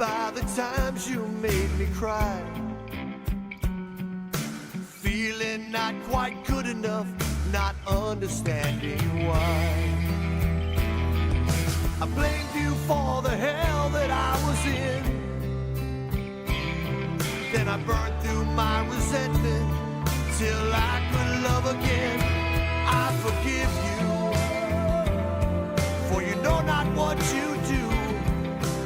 by the times you made me cry, feeling not quite good enough, not understanding why. I blamed you for the hell that I was in, then I burned through my resentment till I could love again. I forgive you, for you know not what you do.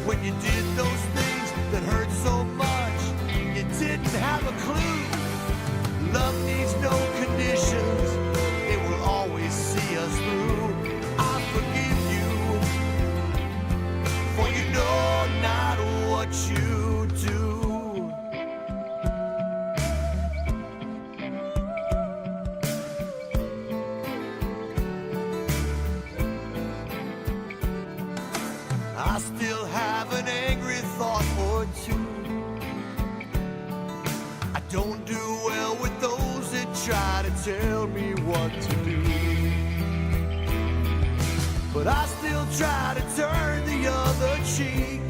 When you did those things that hurt so much, you didn't have a clue. Love needs no conditions, it will always see us through. I forgive you, for you know not what you do. I still have an angry thought or two. I don't do well with those that try to tell me what to do, but I still try to turn the other cheek.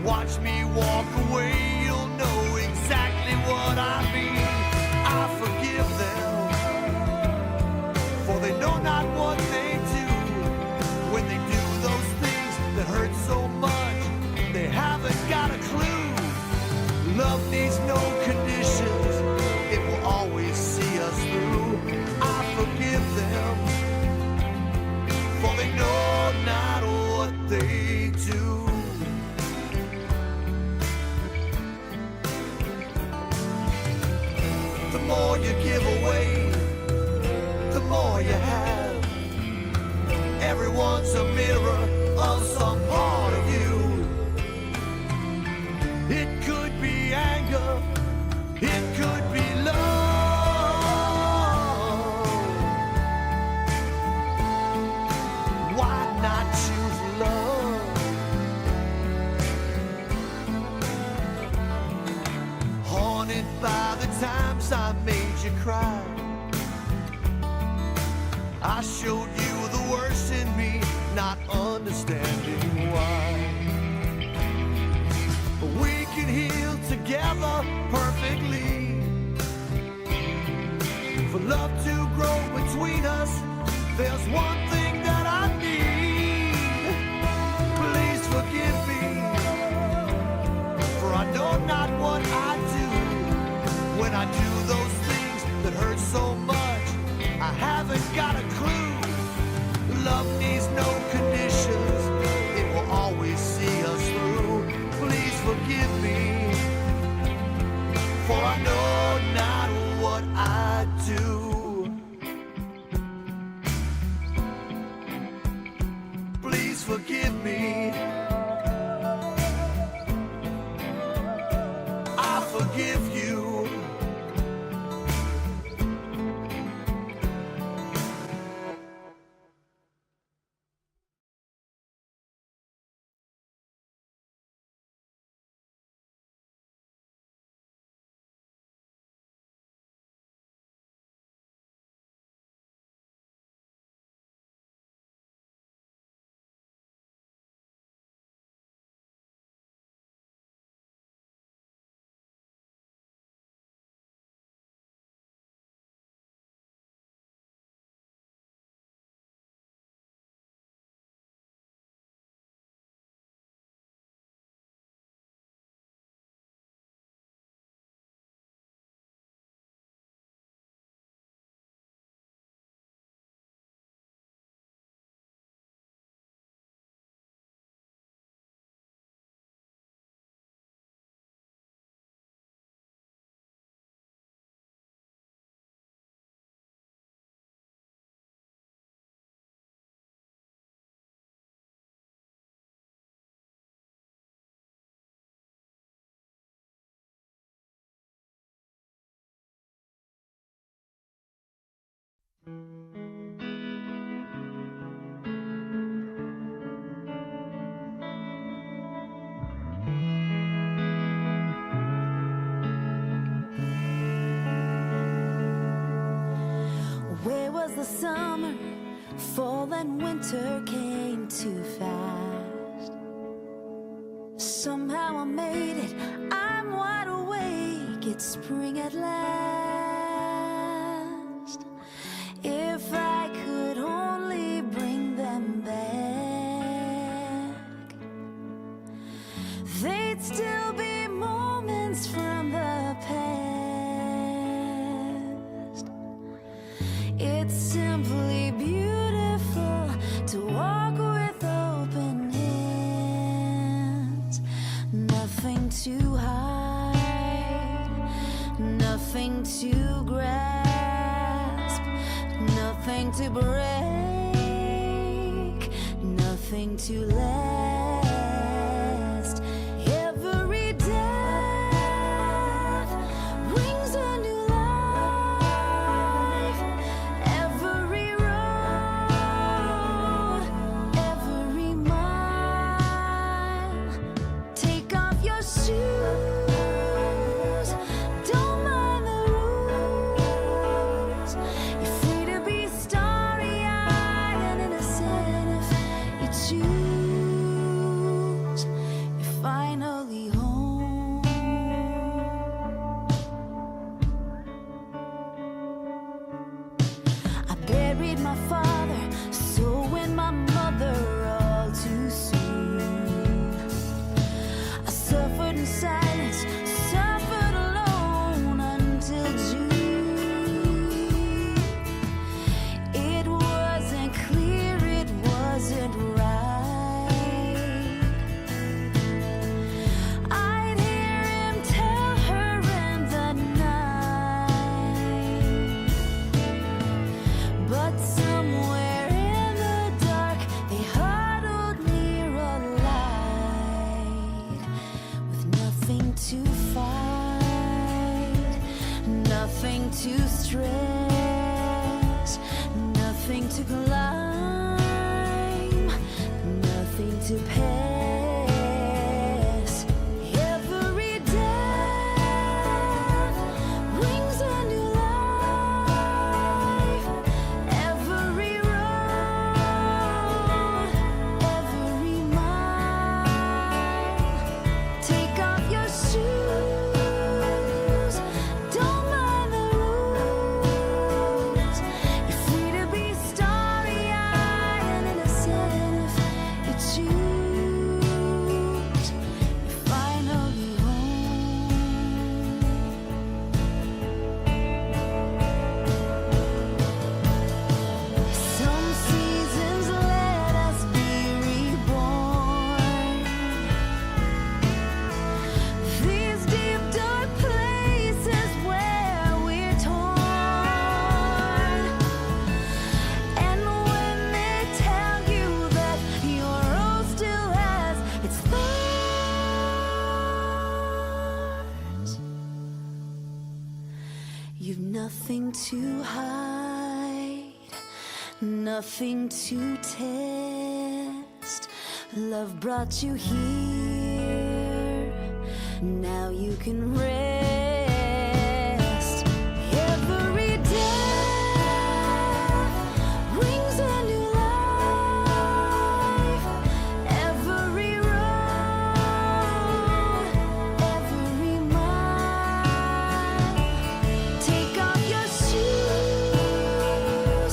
Watch me walk away, you'll know exactly what I mean. I forgive them, for they know not what they do. When they do those things that hurt so much, they haven't got a clue. Love needs no conditions, it will always see us through. I forgive them, for they know not what they do. The more you give away, the more you have. Everyone's a mirror of some part of you. It could be anger, it could be love. Why not choose love? Haunted by the times I made you cry, I showed you the worst in me, not understanding why. But we can heal together perfectly. For love to grow between us, there's one thing that I need. Please forgive me, for I know not what I do. When I do those things that hurt so much, I haven't got a clue. Love needs no conditions, it will always see us through. Please forgive me, for I know not what I do. Please forgive me, I forgive you. the summer, fall and winter came too fast. Somehow I made it, I'm wide awake, it's spring at last. If I could only bring them back, they'd still be moments from the past. It's simply beautiful to walk with open hands. Nothing to hide, nothing to grasp, nothing to break, nothing to last. Every death brings a new life. Every road, every mile. Take off your shoes, don't mind the rules. You're free to be starry-eyed and innocent if you choose. You're finally home. I buried my father, so and my mother all too soon. I suffered in silence, suffered alone until June. It wasn't clear, it wasn't right. I'd hear him tell her in the night, but somewhere in the dark they huddled near a light, with nothing to fight, nothing to stress, nothing to climb, nothing to pass. Every death brings a new life. Every road, every mile. Take off your shoes, don't mind the rules. You're free to be starry-eyed and innocent if you choose. You're finally home. Some seasons let us be reborn. These deep dark places where we're torn. And when they tell you that your rose still has its thorns, you've nothing to hide, nothing to test. Love brought you here, now you can rest. Every death brings a new life. Every road, every mile. Take off your shoes,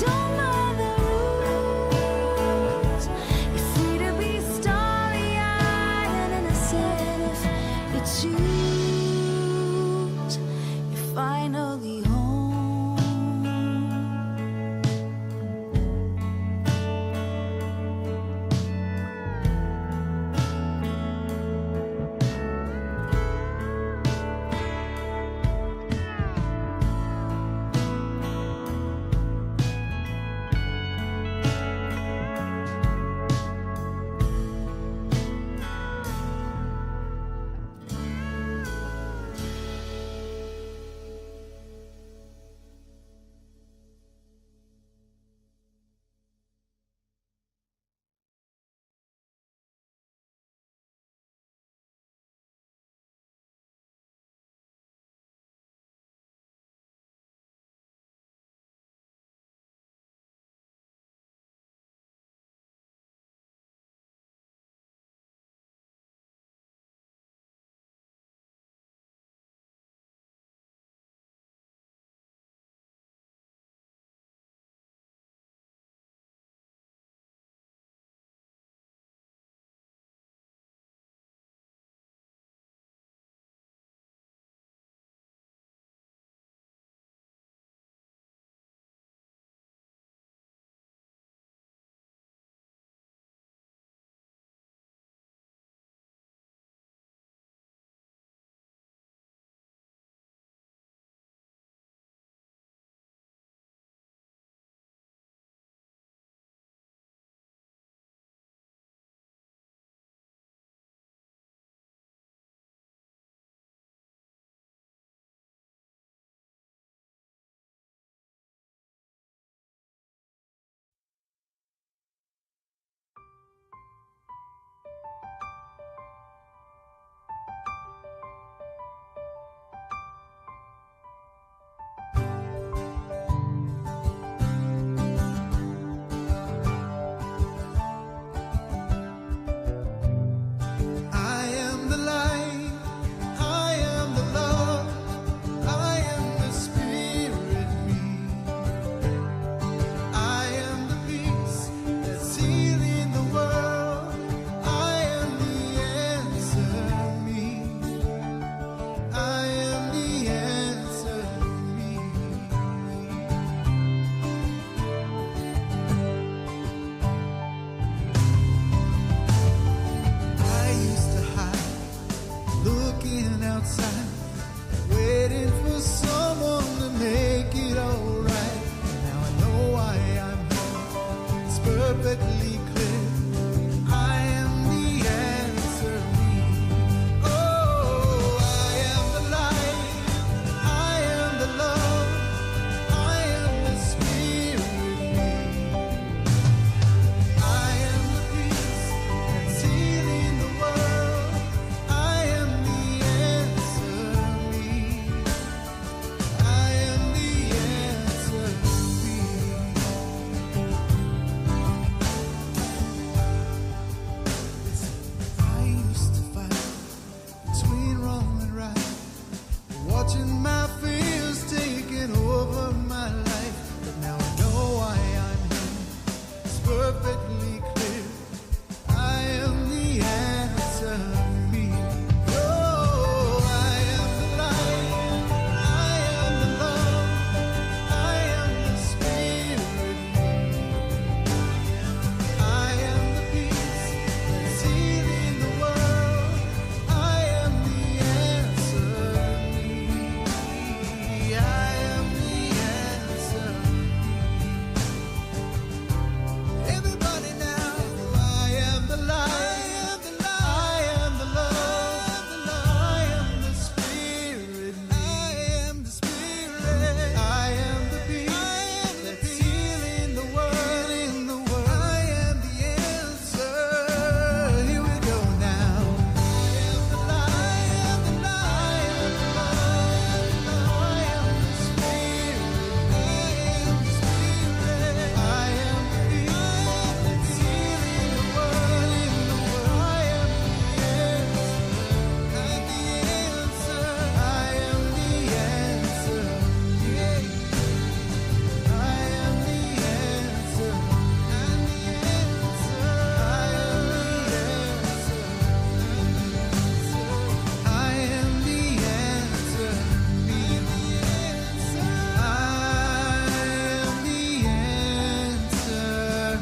don't mind the rules. You're free to be starry-eyed and innocent if you choose. perfectly clear. I am the answer. Oh, I am the light. I am the love. I am the spirit. I am the peace that's healing the world. I am the answer. I am the answer. I used to fight between wrong and right, watching my fears taking over my life. But now I know why I'm here. It's perfectly clear. I am the answer. Oh, I am the light. I am the love. I am the spirit. I am the peace that's healing the world. I am the answer. I am the answer. Everybody now, I am the light. I am the love. I am the spirit. I am the spirit. I am the peace that's healing the world. I am the answer. Here we go now. I am the light. I am the love. I am the spirit. I am the spirit. I am the peace that's healing the world. I am the answer. I am the answer. Yeah. I am the answer. I'm the answer. I am the answer. I am the answer. Be the answer. I am the answer.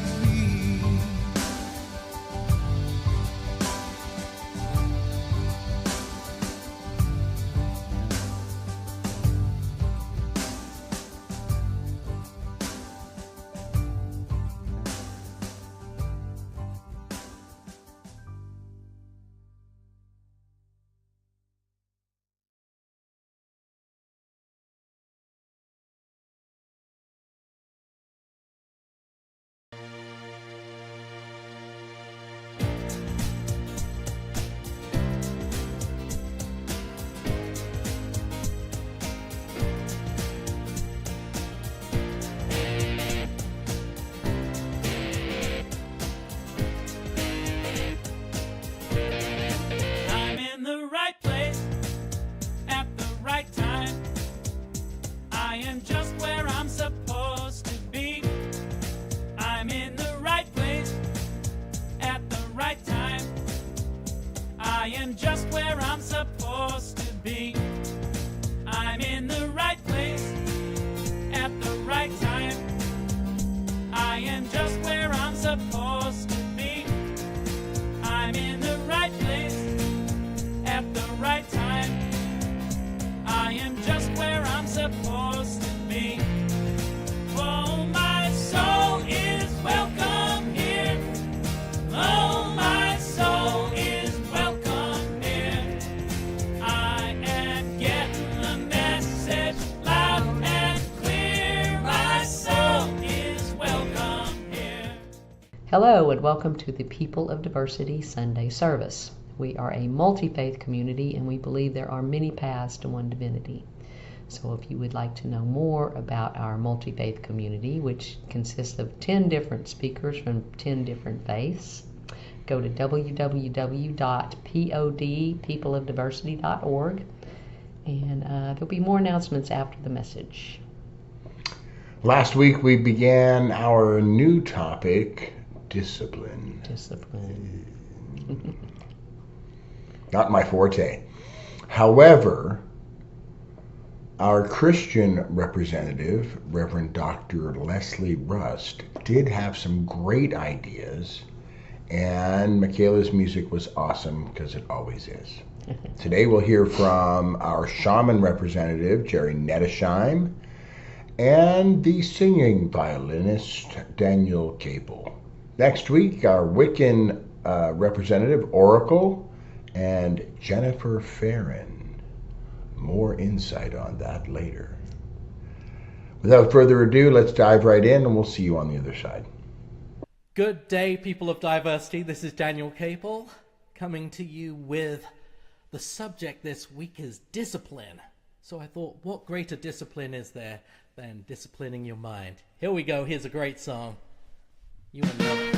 I'm in the right place at the right time. I am just where I'm supposed to be. I'm in the right place at the right time. I am just where I'm supposed to be. I'm in the right place at the right time. I am just where I'm supposed to be. I'm in the right place at the right time. I am just where I'm supposed to be. Oh, my soul is welcome here. Oh, my soul is welcome here. I am getting the message loud and clear. My soul is welcome here. Hello and welcome to the People of Diversity Sunday service. We are a multi-faith community and we believe there are many paths to one divinity. So if you would like to know more about our multi-faith community, which consists of 10 different speakers from 10 different faiths, go to www.peopleofdiversity.org and there'll be more announcements after the message. Last week we began our new topic, discipline. Discipline. Not my forte. However, our Christian representative, Reverend Dr. Leslie Rust, did have some great ideas, and Michaela's music was awesome, because it always is. Today we'll hear from our Shaman representative, Jerry Nettesheim, and the singing violinist, Daniel Cable. Next week, our Wiccan representative, Oracle, and Jennifer Farron. More insight on that later. Without further ado, let's dive right in, and we'll see you on the other side. Good day, people of diversity. This is Daniel Capel, coming to you with the subject this week is discipline. So I thought, what greater discipline is there than disciplining your mind? Here we go. Here's a great song. You will love it.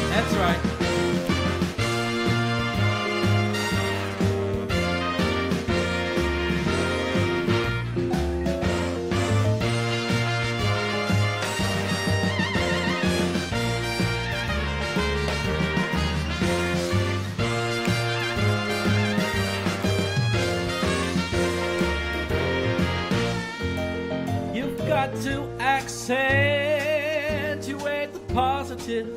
That's right. You've got to accentuate the positive,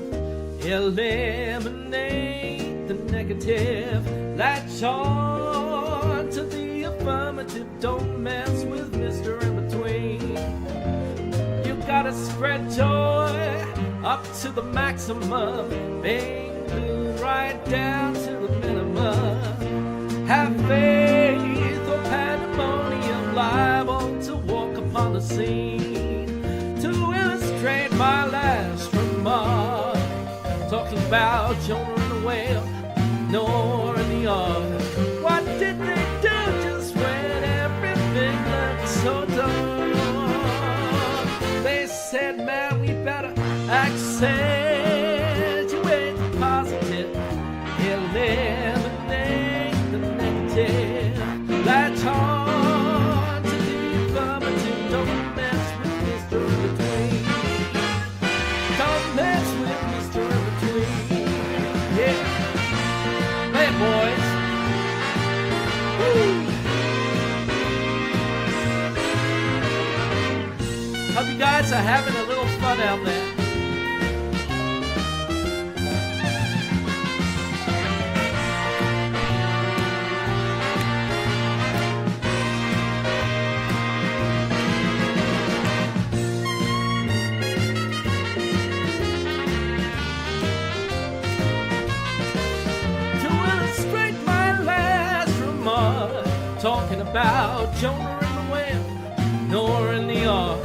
eliminate the negative, latch on to the affirmative, don't mess with Mr. In Between. You gotta spread joy up to the maximum, being glued right down to the minimum. Have faith or pandemonium, liable to walk upon the scene. To illustrate my last remark, talking about Jonah and the whale, Noah and the ark. What did they do just when everything looked so dark? They said, man, we better accentuate the positive, eliminate the negative, latch on to the affirmative, don't mess with Mr. In Between. Don't mess with Mr. In Between. Yeah. Hey, boys. Woo. Hope you guys are having a little fun out there. To illustrate my last remark, talking about Jonah and the whale, Noah and the ark.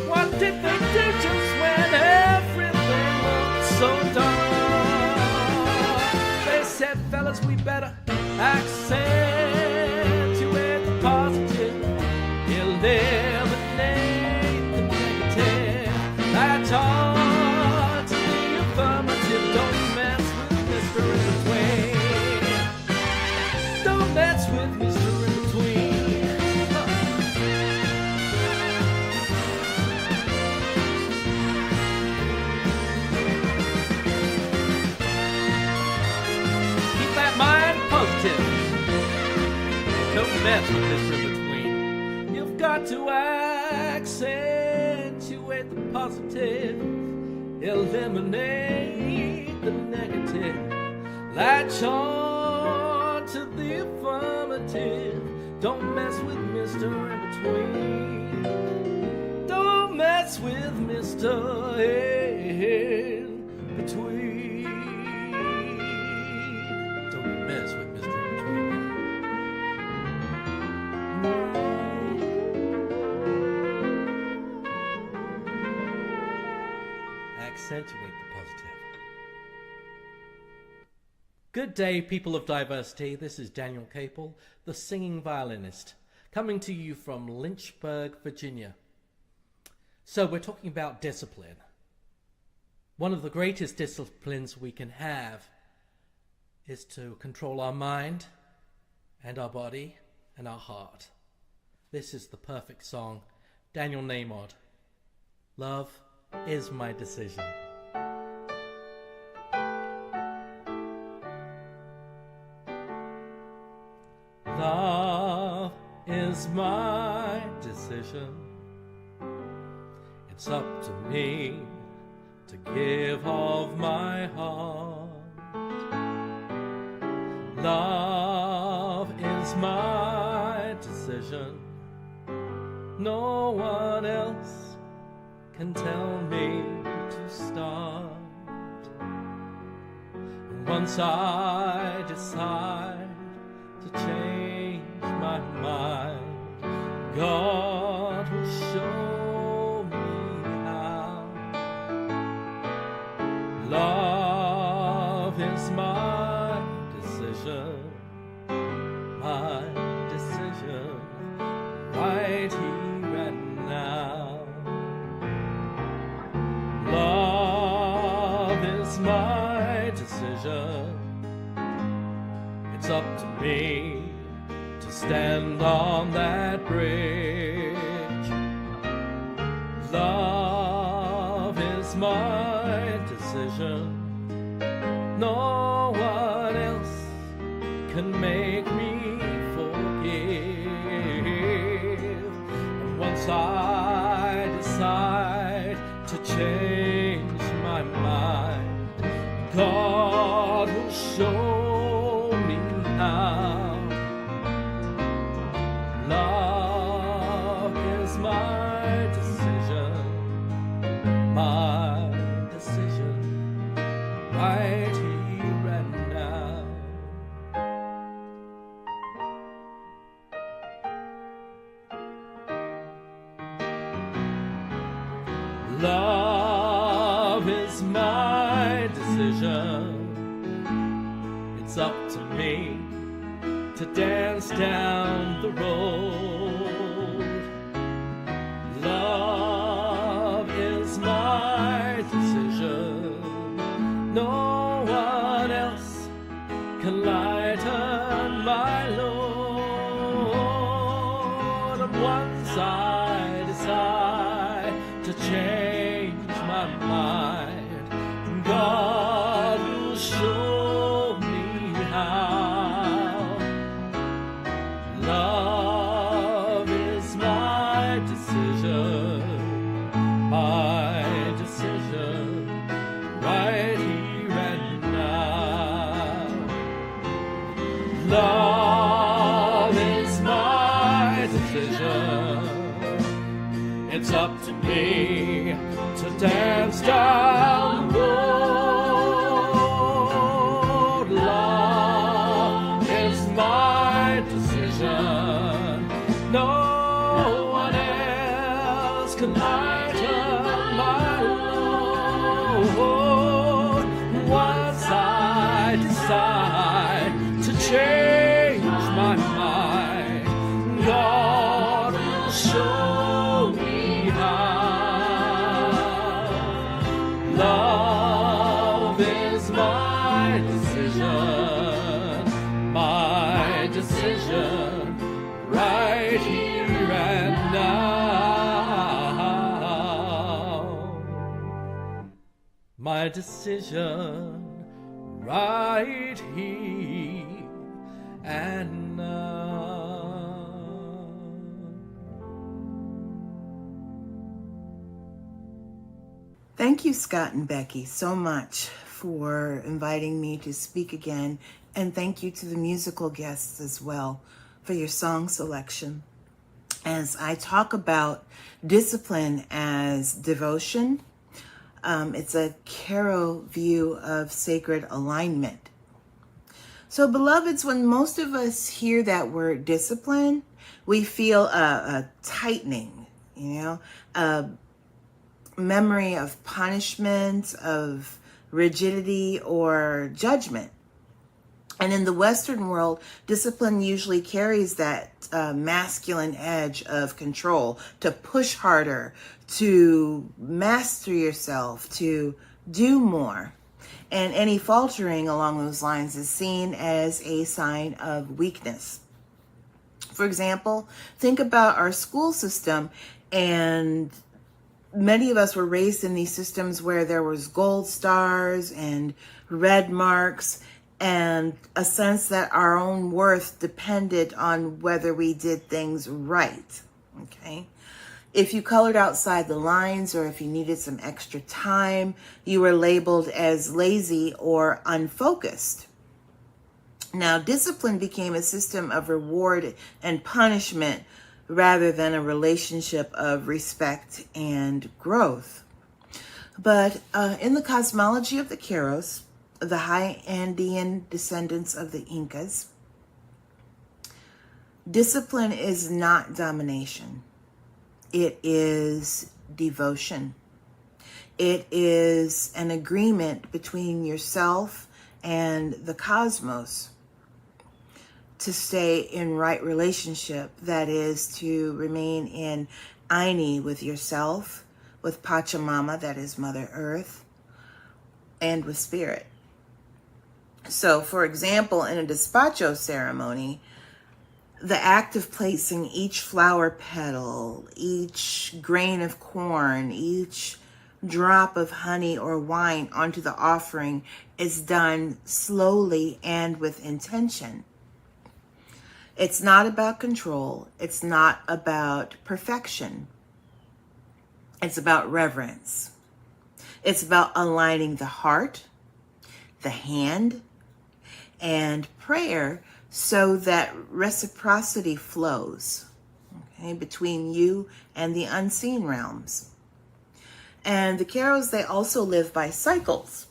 What did they do just when everything looked so dark? They said, fellas, we better accentuate the positive, eliminate the negative, latch on to the affirmative, don't mess with Mr. In Between. Don't mess with Mr. In Between. Keep that mind positive. Don't mess with Mr. In Between. You've got to accentuate the positive, eliminate the negative, latch on to the affirmative, don't mess with Mr. In Between. Don't mess with Mr. In Between. Don't mess with Mr. In Between. Accentuate the positive. Good day, people of diversity. This is Daniel Capel, the singing violinist, coming to you from Lynchburg, Virginia. So we're talking about discipline. One of the greatest disciplines we can have is to control our mind and our body and our heart. This is the perfect song. Daniel Namod. Love is my decision. Love is my decision. It's up to me to give of my heart. Love is my decision. No one else can tell me to start. Once I decide to change my mind, God will show me how. Love is my decision, right here and now. Love is my decision. It's up to me to stand on that bridge. Love is my decision. No one else can make me forgive. And once I decide to change my mind, God will show me how. Love is my decision, right here and now. Love is my decision. It's up to me to dance down the road. Love is my decision. No one else can lighten my load. And once I decide to change my mind, God will show me how. Love is my decision, right here and now. Love is my decision. It's up to me to dance down the road. Love is my decision. No one else can lighten my load. Once I decide to change my mind, God will show me how. Love is my decision, right here and now. My decision, right here and now. Thank you, Scott and Becky, so much for inviting me to speak again. And thank you to the musical guests as well for your song selection. As I talk about discipline as devotion, it's a Karo view of sacred alignment. So, beloveds, when most of us hear that word discipline, we feel a tightening, a memory of punishment, of rigidity, or judgment. And in the Western world, discipline usually carries that masculine edge of control, to push harder, to master yourself, to do more. And any faltering along those lines is seen as a sign of weakness. For example, think about our school system, and many of us were raised in these systems where there was gold stars and red marks, and a sense that our own worth depended on whether we did things right, okay? If you colored outside the lines, or if you needed some extra time, you were labeled as lazy or unfocused. Now, discipline became a system of reward and punishment rather than a relationship of respect and growth. But in the cosmology of the Keros, the high Andean descendants of the Incas, discipline is not domination. It is devotion. It is an agreement between yourself and the cosmos to stay in right relationship. That is to remain in Aini with yourself, with Pachamama, that is Mother Earth, and with Spirit. So, for example, in a despacho ceremony, the act of placing each flower petal, each grain of corn, each drop of honey or wine onto the offering is done slowly and with intention. It's not about control. It's not about perfection. It's about reverence. It's about aligning the heart, the hand, and prayer so that reciprocity flows, okay, between you and the unseen realms. And the Keros, they also live by cycles.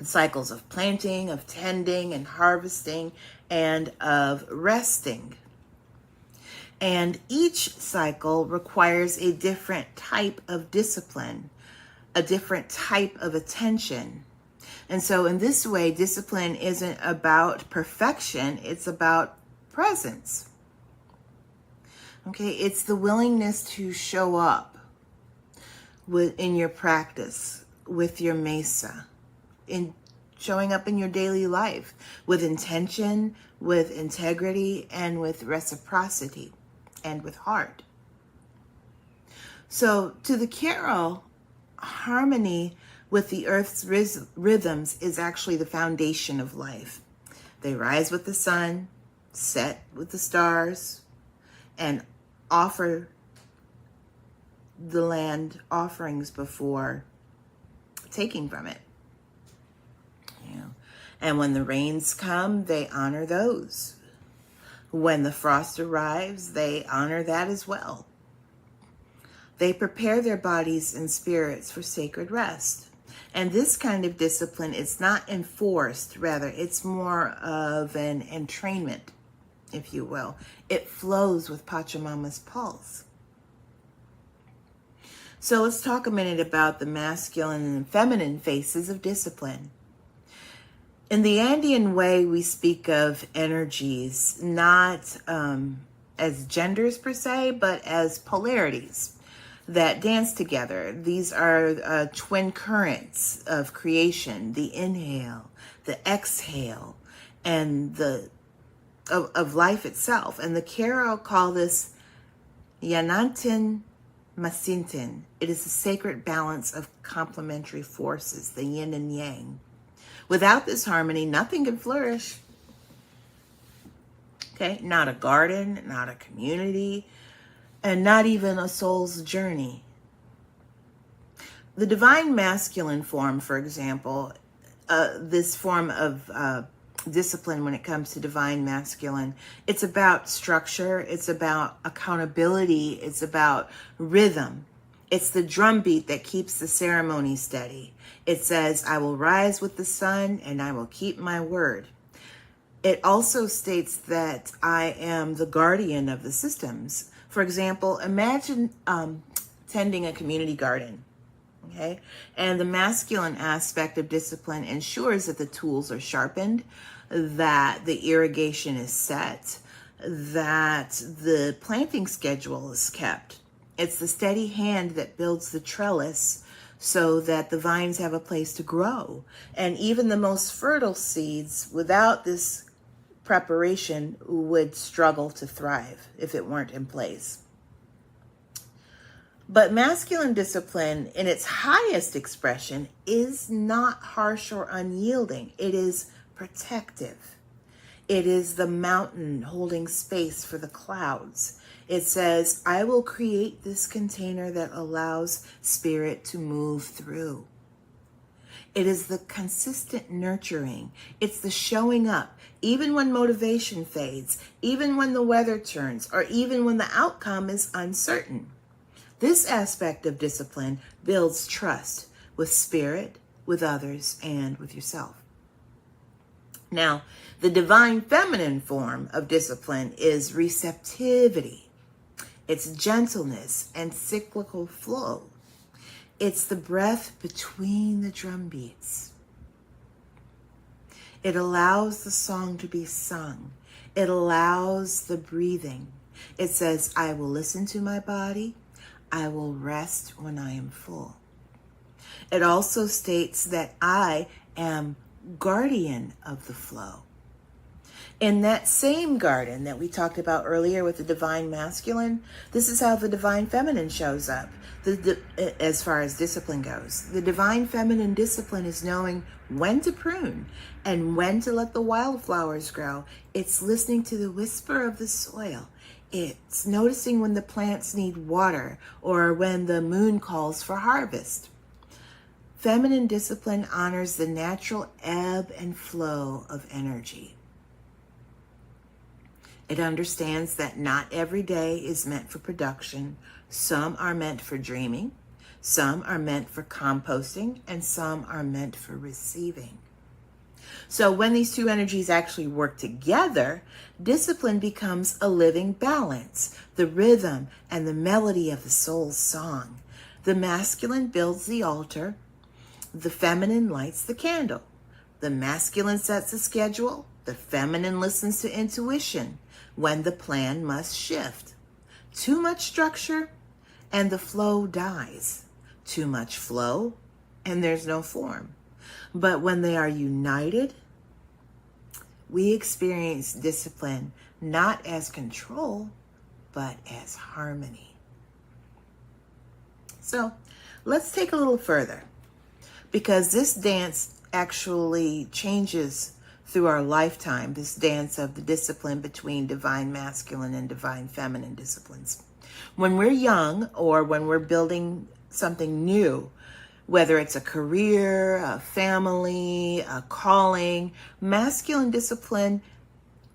Cycles of planting, of tending and harvesting, and of resting. And each cycle requires a different type of discipline, a different type of attention. And so in this way, discipline isn't about perfection, it's about presence. Okay, it's the willingness to show up in your practice, with your mesa, in showing up in your daily life with intention, with integrity, and with reciprocity, and with heart. So to the Kero, harmony with the earth's rhythms is actually the foundation of life. They rise with the sun, set with the stars, and offer the land offerings before taking from it. And when the rains come, they honor those. When the frost arrives, they honor that as well. They prepare their bodies and spirits for sacred rest. And this kind of discipline is not enforced, rather, it's more of an entrainment, if you will. It flows with Pachamama's pulse. So let's talk a minute about the masculine and feminine faces of discipline. In the Andean way, we speak of energies not as genders per se, but as polarities that dance together. These are twin currents of creation, the inhale, the exhale, and of life itself. And the Kero call this Yanantin Masintin. It is a sacred balance of complementary forces, the yin and yang. Without this harmony, nothing can flourish. Okay, not a garden, not a community, and not even a soul's journey. The divine masculine form, for example, this form of discipline when it comes to divine masculine, it's about structure, it's about accountability, it's about rhythm. It's the drumbeat that keeps the ceremony steady. It says, I will rise with the sun and I will keep my word. It also states that I am the guardian of the systems. For example, imagine tending a community garden, okay? And the masculine aspect of discipline ensures that the tools are sharpened, that the irrigation is set, that the planting schedule is kept. It's the steady hand that builds the trellis so that the vines have a place to grow. And even the most fertile seeds, without this preparation, would struggle to thrive if it weren't in place. But masculine discipline, in its highest expression, is not harsh or unyielding. It is protective. It is the mountain holding space for the clouds. It says, I will create this container that allows spirit to move through. It is the consistent nurturing. It's the showing up, even when motivation fades, even when the weather turns, or even when the outcome is uncertain. This aspect of discipline builds trust with spirit, with others, and with yourself. Now, the divine feminine form of discipline is receptivity. It's gentleness and cyclical flow. It's the breath between the drum beats. It allows the song to be sung. It allows the breathing. It says, I will listen to my body. I will rest when I am full. It also states that I am guardian of the flow. In that same garden that we talked about earlier with the divine masculine, this is how the divine feminine shows up as far as discipline goes. The divine feminine discipline is knowing when to prune and when to let the wildflowers grow. It's listening to the whisper of the soil. It's noticing when the plants need water or when the moon calls for harvest. Feminine discipline honors the natural ebb and flow of energy. It understands that not every day is meant for production. Some are meant for dreaming, some are meant for composting, and some are meant for receiving. So when these two energies actually work together, discipline becomes a living balance, the rhythm and the melody of the soul's song. The masculine builds the altar, the feminine lights the candle. The masculine sets the schedule, the feminine listens to intuition when the plan must shift. Too much structure and the flow dies. Too much flow and there's no form. But when they are united, we experience discipline not as control, but as harmony. So let's take a little further, because this dance actually changes through our lifetime, this dance of the discipline between divine masculine and divine feminine disciplines. When we're young or when we're building something new, whether it's a career, a family, a calling, masculine discipline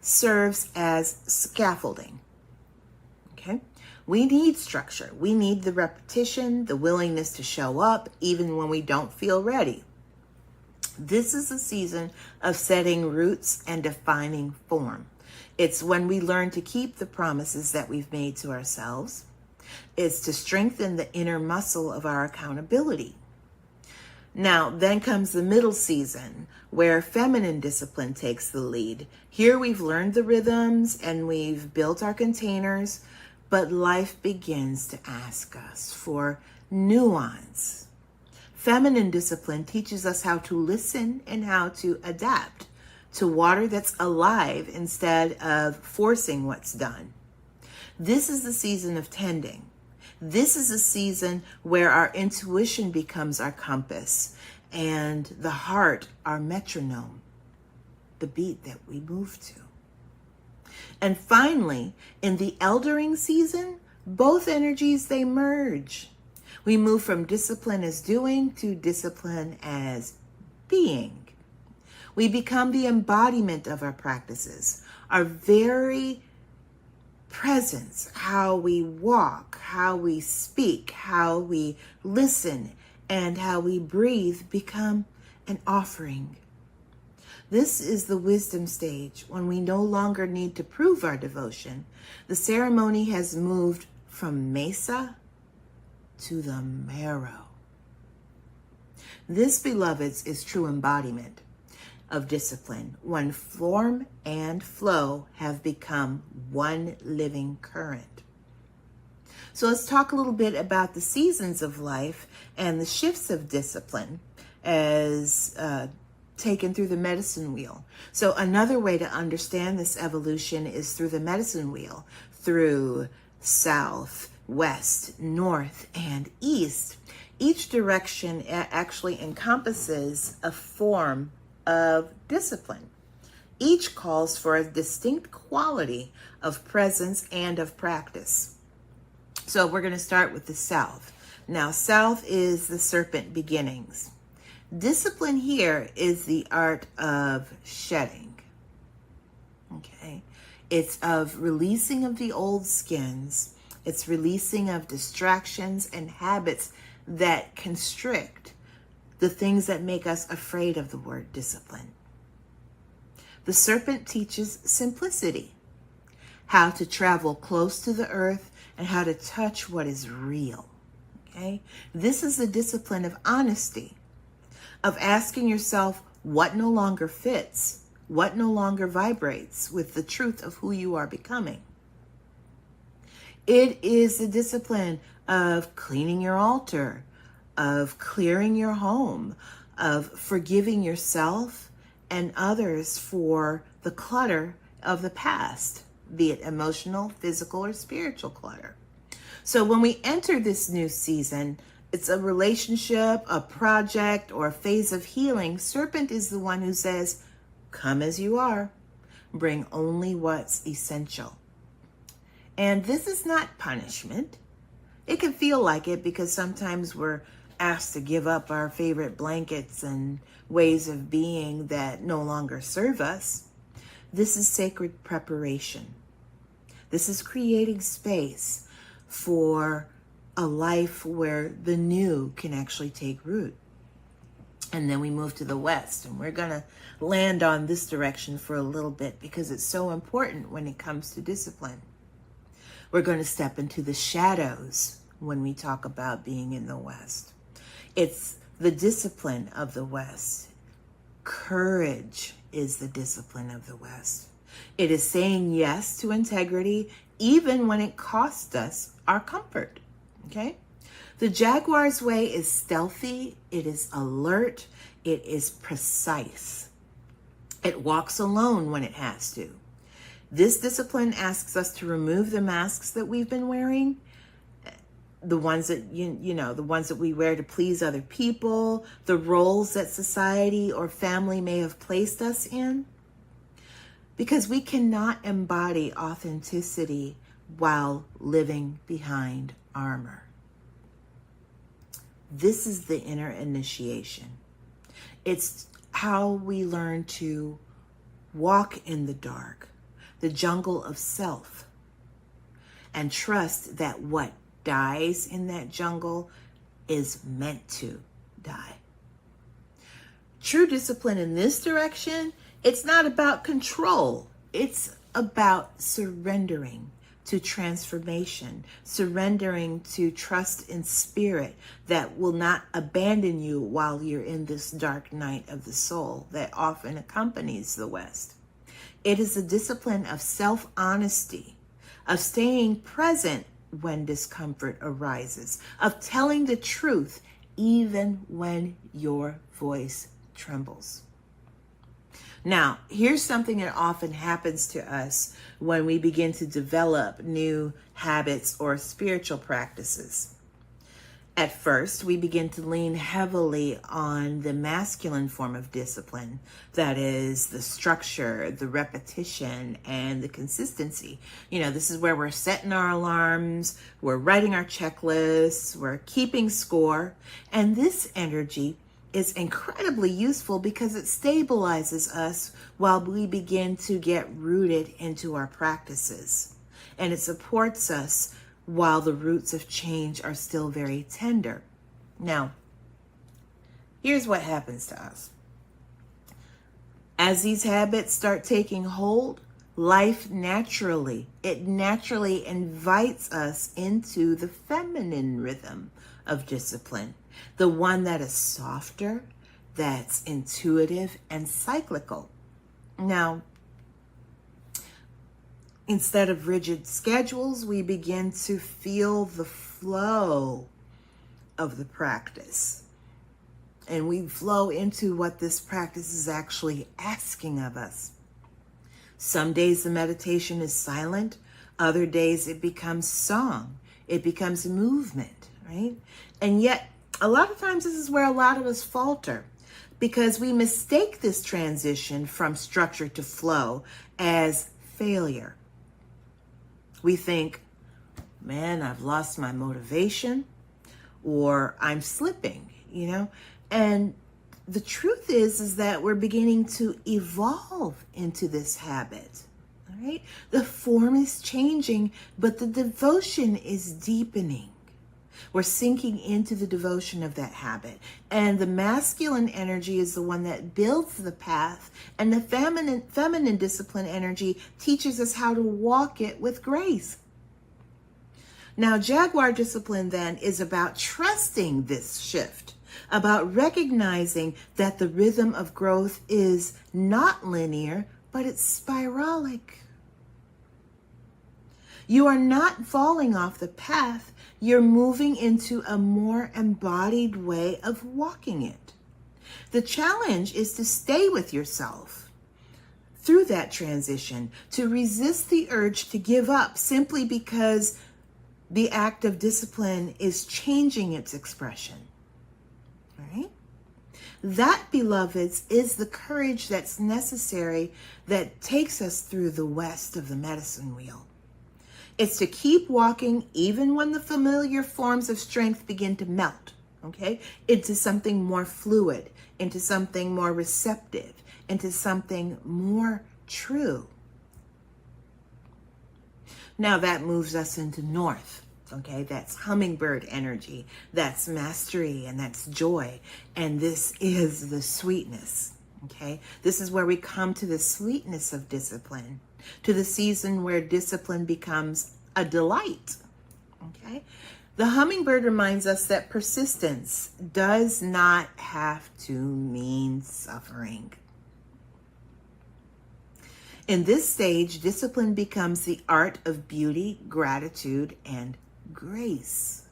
serves as scaffolding. Okay? We need structure. We need the repetition, the willingness to show up even when we don't feel ready. This is a season of setting roots and defining form. It's when we learn to keep the promises that we've made to ourselves. It's to strengthen the inner muscle of our accountability. Now, then comes the middle season, where feminine discipline takes the lead. Here we've learned the rhythms and we've built our containers, but life begins to ask us for nuance. Feminine discipline teaches us how to listen and how to adapt to water that's alive instead of forcing what's done. This is the season of tending. This is a season where our intuition becomes our compass and the heart our metronome, the beat that we move to. And finally, in the eldering season, both energies, they merge. We move from discipline as doing to discipline as being. We become the embodiment of our practices, our very presence, how we walk, how we speak, how we listen, and how we breathe become an offering. This is the wisdom stage when we no longer need to prove our devotion. The ceremony has moved from mesa to the marrow. This, beloveds, is true embodiment of discipline, when form and flow have become one living current. So let's talk a little bit about the seasons of life and the shifts of discipline as taken through the medicine wheel. So another way to understand this evolution is through the medicine wheel, through south, west, north, and east. Each direction actually encompasses a form of discipline. Each calls for a distinct quality of presence and of practice. So we're going to start with the south. Now, south is the serpent beginnings. Discipline here is the art of shedding. Okay. It's of releasing of the old skins. It's releasing of distractions and habits that constrict the things that make us afraid of the word discipline. The serpent teaches simplicity, how to travel close to the earth and how to touch what is real. Okay? This is the discipline of honesty, of asking yourself what no longer fits, what no longer vibrates with the truth of who you are becoming. It is the discipline of cleaning your altar, of clearing your home, of forgiving yourself and others for the clutter of the past, be it emotional, physical, or spiritual clutter. So when we enter this new season, it's a relationship, a project, or a phase of healing. Serpent is the one who says, come as you are, bring only what's essential. And this is not punishment. It can feel like it because sometimes we're asked to give up our favorite blankets and ways of being that no longer serve us. This is sacred preparation. This is creating space for a life where the new can actually take root. And then we move to the west, and we're going to land on this direction for a little bit because it's so important when it comes to discipline. We're going to step into the shadows when we talk about being in the west. It's the discipline of the west. Courage is the discipline of the west. It is saying yes to integrity even when it costs us our comfort. Okay? The Jaguar's way is stealthy, it is alert, it is precise. It walks alone when it has to. This discipline asks us to remove the masks that we've been wearing, the ones that the ones that we wear to please other people, the roles that society or family may have placed us in, because we cannot embody authenticity while living behind armor. This is the inner initiation. It's how we learn to walk in the dark, the jungle of self, and trust that what dies in that jungle is meant to die. True discipline in this direction, it's not about control. It's about surrendering to transformation, surrendering to trust in spirit that will not abandon you while you're in this dark night of the soul that often accompanies the West. It is a discipline of self-honesty, of staying present when discomfort arises, of telling the truth even when your voice trembles. Now, here's something that often happens to us when we begin to develop new habits or spiritual practices. At first, we begin to lean heavily on the masculine form of discipline, that is the structure, the repetition, and the consistency. This is where we're setting our alarms, we're writing our checklists, we're keeping score, and this energy is incredibly useful because it stabilizes us while we begin to get rooted into our practices. And it supports us while the roots of change are still very tender. Now, here's what happens to us. As these habits start taking hold, life naturally invites us into the feminine rhythm of discipline, the one that is softer, that's intuitive and cyclical. Now, instead of rigid schedules, we begin to feel the flow of the practice. And we flow into what this practice is actually asking of us. Some days the meditation is silent. Other days it becomes song. It becomes movement, right? And yet, a lot of times this is where a lot of us falter because we mistake this transition from structure to flow as failure. We think, man, I've lost my motivation, or I'm slipping, and the truth is that we're beginning to evolve into this habit. All right? The form is changing, but the devotion is deepening. We're sinking into the devotion of that habit. And the masculine energy is the one that builds the path, and the feminine discipline energy teaches us how to walk it with grace. Now, Jaguar discipline then is about trusting this shift, about recognizing that the rhythm of growth is not linear, but it's spiralic. You are not falling off the path. You're moving into a more embodied way of walking it. The challenge is to stay with yourself through that transition, to resist the urge to give up simply because the act of discipline is changing its expression. All right? That, beloveds, is the courage that's necessary that takes us through the west of the medicine wheel. It's to keep walking even when the familiar forms of strength begin to melt, okay, into something more fluid, into something more receptive, into something more true. Now that moves us into north, okay? That's hummingbird energy, that's mastery, and that's joy. And this is the sweetness, okay? This is where we come to the sweetness of discipline, to the season where discipline becomes a delight, okay? The hummingbird reminds us that persistence does not have to mean suffering. In this stage, discipline becomes the art of beauty, gratitude, and grace.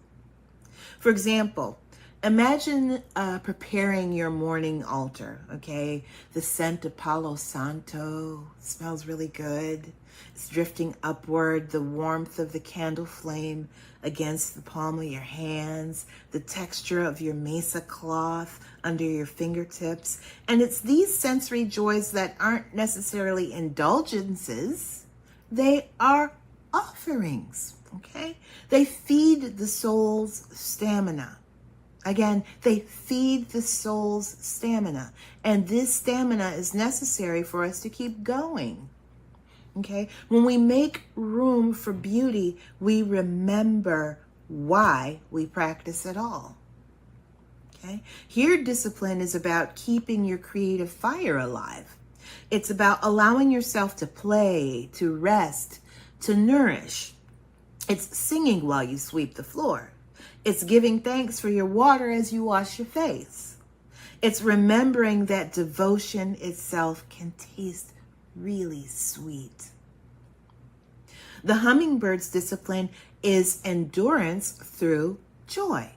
For example, imagine preparing your morning altar, okay? The scent of Palo Santo smells really good. It's drifting upward, the warmth of the candle flame against the palm of your hands, the texture of your mesa cloth under your fingertips. And it's these sensory joys that aren't necessarily indulgences. They are offerings, okay? They feed the soul's stamina. Again, they feed the soul's stamina. And this stamina is necessary for us to keep going. Okay? When we make room for beauty, we remember why we practice at all. Okay? Here, discipline is about keeping your creative fire alive. It's about allowing yourself to play, to rest, to nourish. It's singing while you sweep the floor. It's giving thanks for your water as you wash your face. It's remembering that devotion itself can taste really sweet. The hummingbird's discipline is endurance through joy.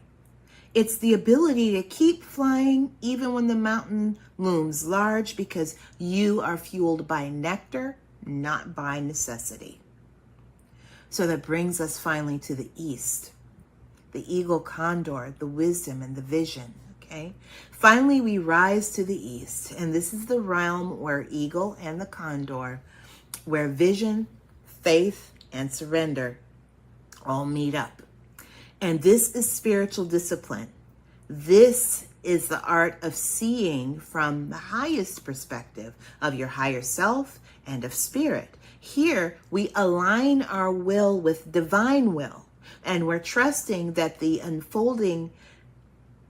It's the ability to keep flying even when the mountain looms large, because you are fueled by nectar, not by necessity. So that brings us finally to the east. The eagle condor, the wisdom and the vision, okay? Finally, we rise to the east, and this is the realm where eagle and the condor, where vision, faith, and surrender all meet up. And this is spiritual discipline. This is the art of seeing from the highest perspective of your higher self and of spirit. Here, we align our will with divine will, and we're trusting that the unfolding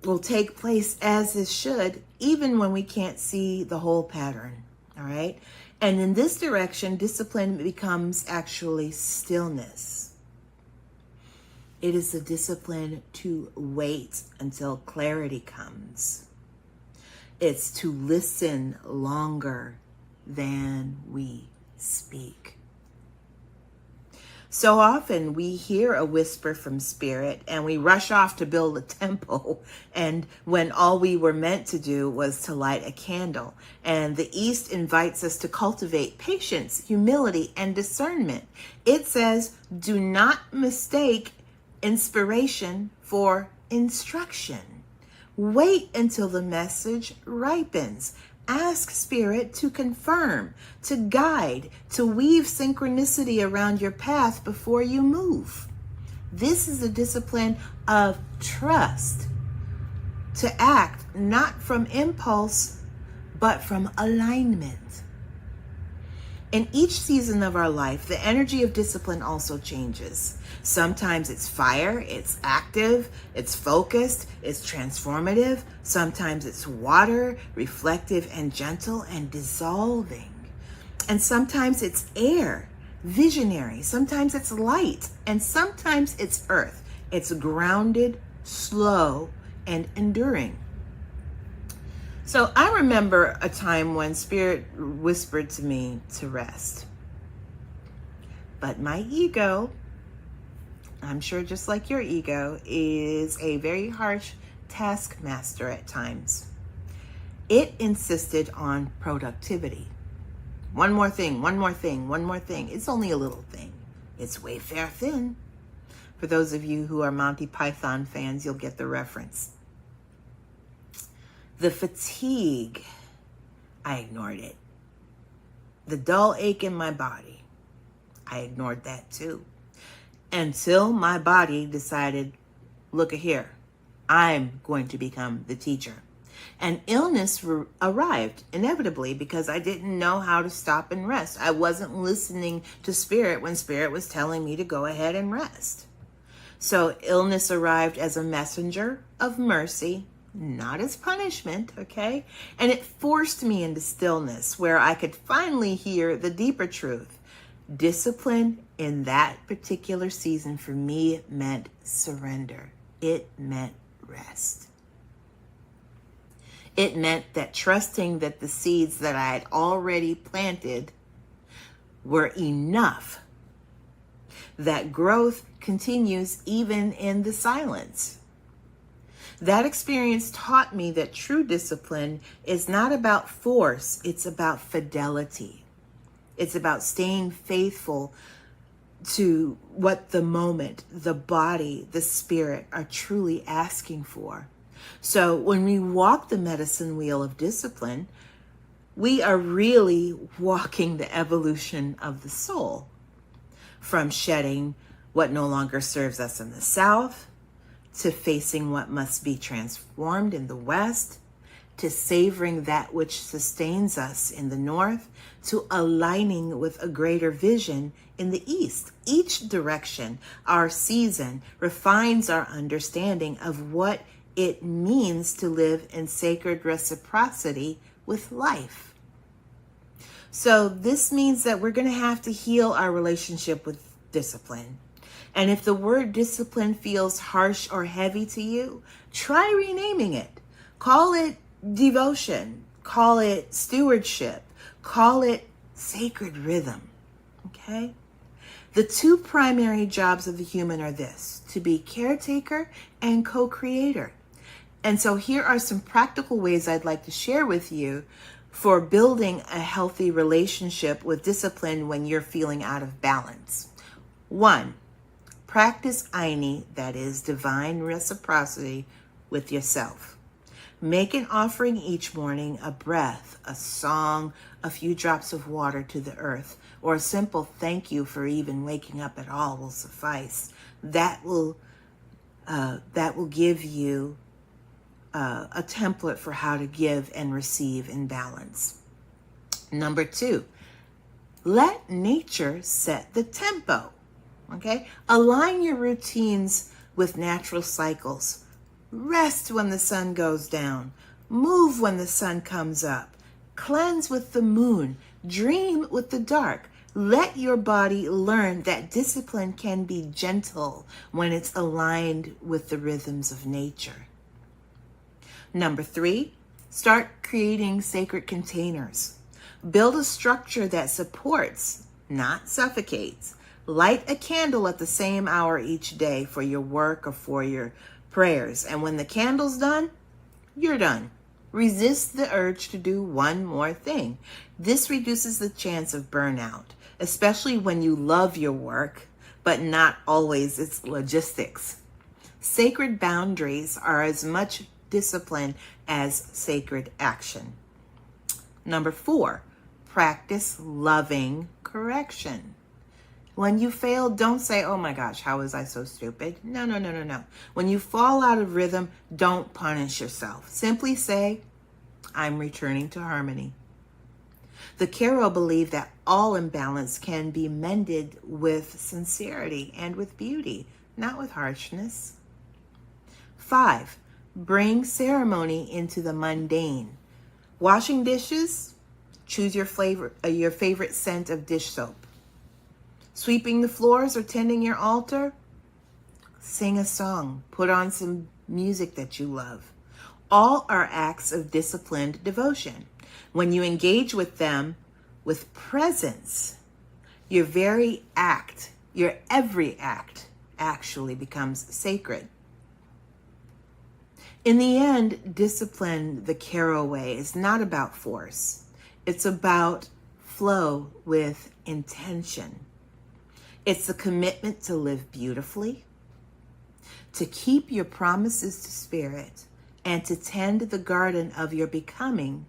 will take place as it should, even when we can't see the whole pattern, all right? And in this direction, discipline becomes actually stillness. It is the discipline to wait until clarity comes. It's to listen longer than we speak. So often we hear a whisper from spirit and we rush off to build a temple, and when all we were meant to do was to light a candle. And the East invites us to cultivate patience, humility, and discernment. It says, do not mistake inspiration for instruction. Wait until the message ripens. Ask Spirit to confirm, to guide, to weave synchronicity around your path before you move. This is a discipline of trust. to act not from impulse, but from alignment. In each season of our life, the energy of discipline also changes. Sometimes it's fire, it's active, it's focused, it's transformative. Sometimes it's water, reflective and gentle and dissolving. And sometimes it's air, visionary. Sometimes it's light, and sometimes it's earth. It's grounded, slow, and enduring. So I remember a time when Spirit whispered to me to rest. But my ego, I'm sure just like your ego, is a very harsh taskmaster at times. It insisted on productivity. One more thing, one more thing, one more thing. It's only a little thing. It's Wayfair thin. For those of you who are Monty Python fans, you'll get the reference. The fatigue, I ignored it. The dull ache in my body, I ignored that too. Until my body decided, look here, I'm going to become the teacher. And illness arrived inevitably because I didn't know how to stop and rest. I wasn't listening to Spirit when Spirit was telling me to go ahead and rest. So illness arrived as a messenger of mercy, not as punishment, okay? And it forced me into stillness where I could finally hear the deeper truth. Discipline in that particular season for me meant surrender. It meant rest. It meant that trusting that the seeds that I had already planted were enough. That growth continues even in the silence. That experience taught me that true discipline is not about force, it's about fidelity. It's about staying faithful to what the moment, the body, the spirit are truly asking for. So when we walk the medicine wheel of discipline, we are really walking the evolution of the soul, from shedding what no longer serves us in the South, to facing what must be transformed in the West, to savoring that which sustains us in the North, to aligning with a greater vision in the East. Each direction, our season, refines our understanding of what it means to live in sacred reciprocity with life. So this means that we're going to have to heal our relationship with discipline. And if the word discipline feels harsh or heavy to you, try renaming it. Call it devotion. Call it stewardship. Call it sacred rhythm. Okay? The two primary jobs of the human are this: to be caretaker and co-creator. And so here are some practical ways I'd like to share with you for building a healthy relationship with discipline when you're feeling out of balance. 1, practice Aini, that is divine reciprocity, with yourself. Make an offering each morning, a breath, a song, a few drops of water to the earth, or a simple thank you for even waking up at all will suffice. That will give you a template for how to give and receive in balance. Number 2, let nature set the tempo. Okay? Align your routines with natural cycles. Rest when the sun goes down. Move when the sun comes up. Cleanse with the moon. Dream with the dark. Let your body learn that discipline can be gentle when it's aligned with the rhythms of nature. Number 3, start creating sacred containers. Build a structure that supports, not suffocates. Light a candle at the same hour each day for your work or for your prayers. And when the candle's done, you're done. Resist the urge to do one more thing. This reduces the chance of burnout, especially when you love your work, but not always its logistics. Sacred boundaries are as much discipline as sacred action. Number 4, practice loving correction. When you fail, don't say, oh my gosh, how was I so stupid? No, no, no, no, no. When you fall out of rhythm, don't punish yourself. Simply say, I'm returning to harmony. The Kero believe that all imbalance can be mended with sincerity and with beauty, not with harshness. 5, bring ceremony into the mundane. Washing dishes, choose your favorite scent of dish soap. Sweeping the floors or tending your altar, sing a song, put on some music that you love. All are acts of disciplined devotion. When you engage with them with presence, your every act actually becomes sacred. In the end, discipline the Kero way is not about force. It's about flow with intention. It's the commitment to live beautifully, to keep your promises to spirit, and to tend the garden of your becoming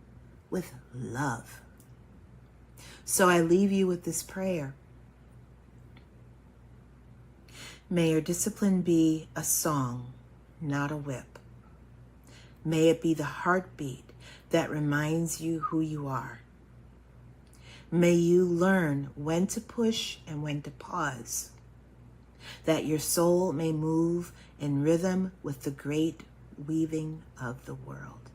with love. So I leave you with this prayer. May your discipline be a song, not a whip. May it be the heartbeat that reminds you who you are. May you learn when to push and when to pause, that your soul may move in rhythm with the great weaving of the world.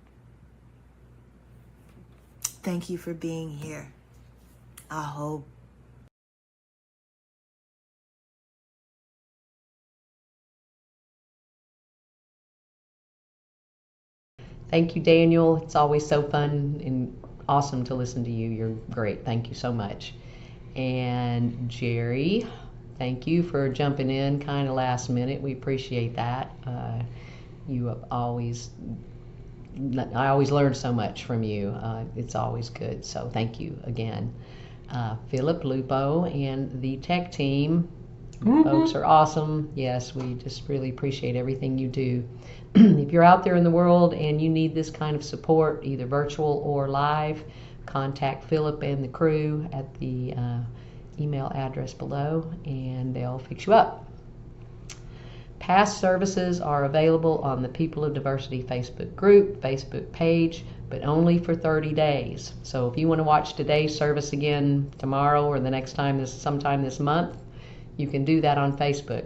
Thank you for being here. Aho. Thank you, Daniel. It's always so fun and awesome to listen to you. You're great. Thank you so much. And Jerry, thank you for jumping in kind of last minute. We appreciate that. You have always, I always learn so much from you. It's always good. So thank you again. Philip, Lupo, and the tech team. Folks are awesome. Yes, we just really appreciate everything you do. If you're out there in the world and you need this kind of support, either virtual or live, contact Philip and the crew at the email address below, and they'll fix you up. Past services are available on the People of Diversity Facebook group, Facebook page, but only for 30 days. So if you want to watch today's service again tomorrow or the next time, sometime this month, you can do that on Facebook.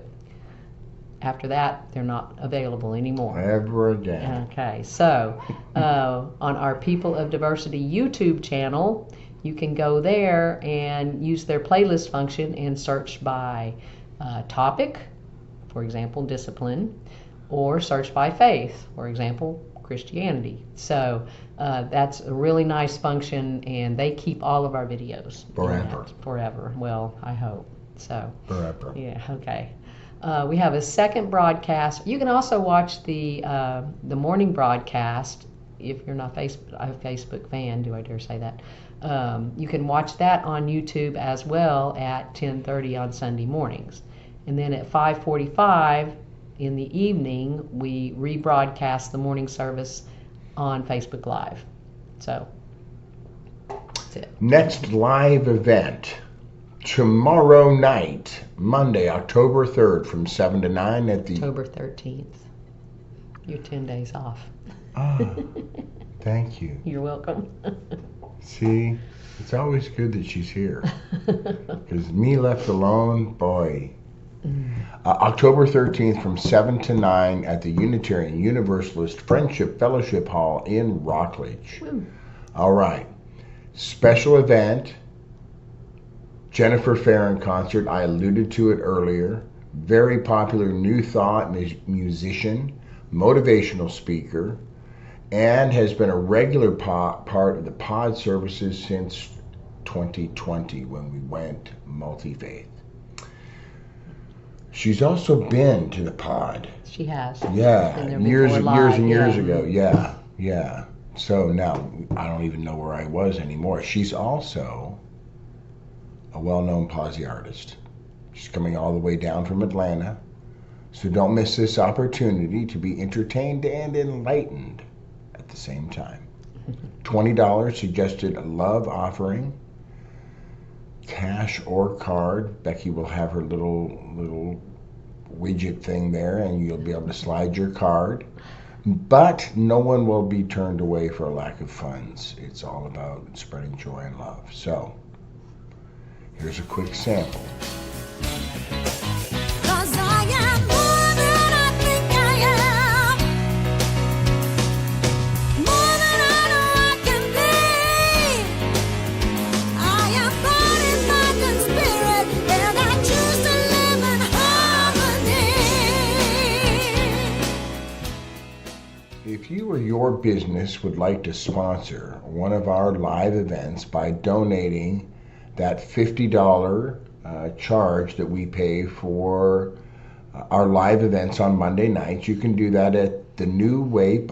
After that, they're not available anymore. Ever again. Okay, so on our People of Diversity YouTube channel, you can go there and use their playlist function and search by topic, for example, discipline, or search by faith, for example, Christianity. So that's a really nice function, and they keep all of our videos. Forever. Forever. Well, I hope. So. Forever. Yeah, okay. We have a second broadcast. You can also watch the morning broadcast if you're not a Facebook fan. Do I dare say that? You can watch that on YouTube as well at 10:30 on Sunday mornings, and then at 5:45 in the evening we rebroadcast the morning service on Facebook Live. So that's it. Next live event. Tomorrow night, Monday, October 3rd, from 7 to 9 at the... October 13th. You're 10 days off. Ah, thank you. You're welcome. See, it's always good that she's here. Because me left alone, boy. October 13th from 7 to 9 at the Unitarian Universalist Friendship Fellowship Hall in Rockledge. All right. Special event. Jennifer Farron concert. I alluded to it earlier. Very popular New Thought musician, motivational speaker, and has been a regular part of the pod services since 2020 when we went multi-faith. She's also been to the pod. She has. Yeah, years and years ago. Yeah. So now I don't even know where I was anymore. She's also a well-known posse artist. She's coming all the way down from Atlanta. So don't miss this opportunity to be entertained and enlightened at the same time. $20 suggested love offering. cash or card. Becky will have her little widget thing there, and you'll be able to slide your card. But no one will be turned away for a lack of funds. It's all about spreading joy and love. So, here's a quick sample. 'Cause I am more than I think I am, more than I know I can be. I am body, mind, and spirit, and I choose to live in harmony. If you or your business would like to sponsor one of our live events by donating that $50 charge that we pay for our live events on Monday nights, you can do that at the New Way,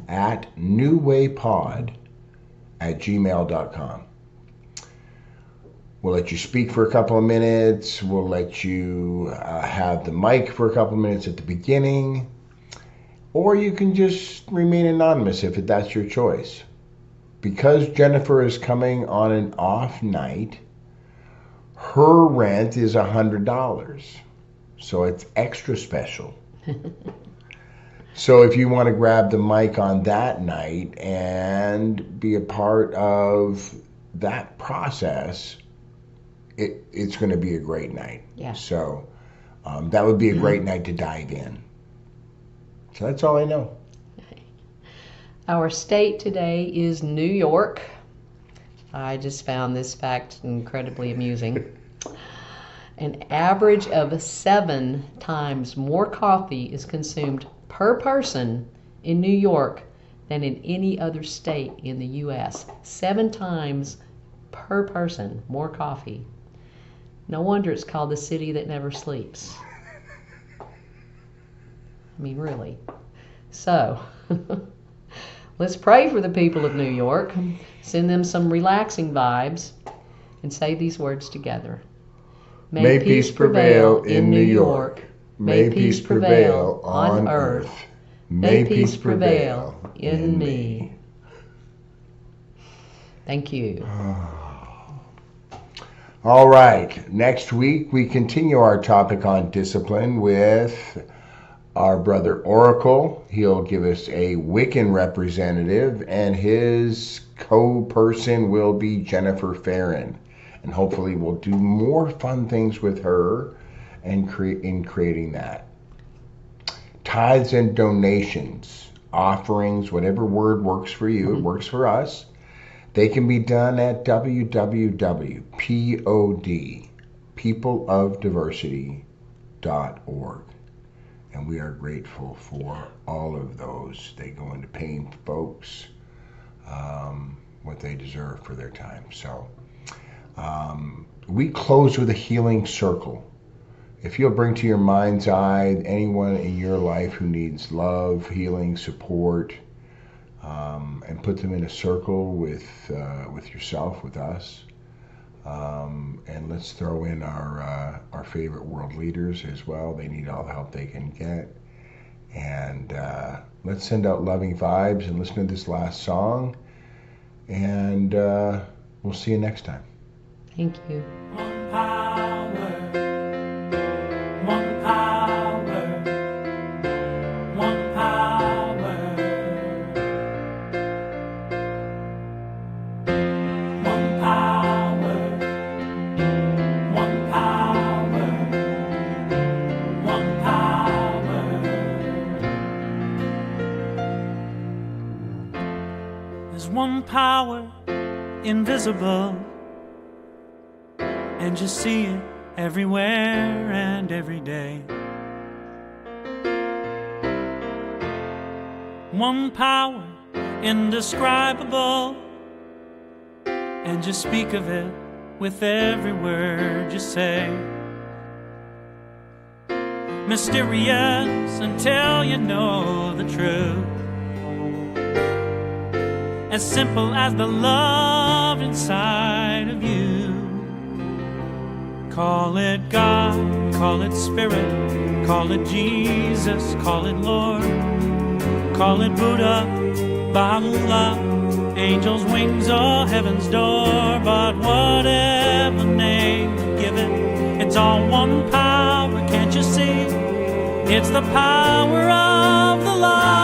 at newwaypod@gmail.com. We'll let you speak for a couple of minutes. We'll let you have the mic for a couple of minutes at the beginning. Or you can just remain anonymous if that's your choice. Because Jennifer is coming on an off night, her rent is $100. So it's extra special. So if you want to grab the mic on that night and be a part of that process, it's going to be a great night. Yeah. So that would be a great night to dive in. So that's all I know. Our state today is New York. I just found this fact incredibly amusing. An average of 7 times more coffee is consumed per person in New York than in any other state in the U.S. 7 times per person more coffee. No wonder it's called the city that never sleeps. I mean, really. So, let's pray for the people of New York. Send them some relaxing vibes and say these words together. May peace prevail in New York. May peace prevail on earth. May peace prevail in me. Thank you. All right. Next week, we continue our topic on discipline with our brother Oracle. He'll give us a Wiccan representative, and his co-person will be Jennifer Farron. And hopefully we'll do more fun things with her and in creating that. Tithes and donations, offerings, whatever word works for you, it works for us. They can be done at peopleofdiversity.org. And we are grateful for all of those. They go into paying folks what they deserve for their time. So we close with a healing circle. If you'll bring to your mind's eye anyone in your life who needs love, healing, support, and put them in a circle with yourself, with us. And let's throw in our favorite world leaders as well. They need all the help they can get. And let's send out loving vibes and listen to this last song. And we'll see you next time. Thank you. One power, one power, one power, one power, one power, one power. There's one power invisible, and you see it everywhere and every day. One power indescribable, and you speak of it with every word you say. Mysterious until you know the truth, as simple as the love inside of you. Call it God, call it Spirit, call it Jesus, call it Lord, call it Buddha, Baha'u'llah, Angels' wings or heaven's door, but whatever name you give it, it's all one power, can't you see? It's the power of the love.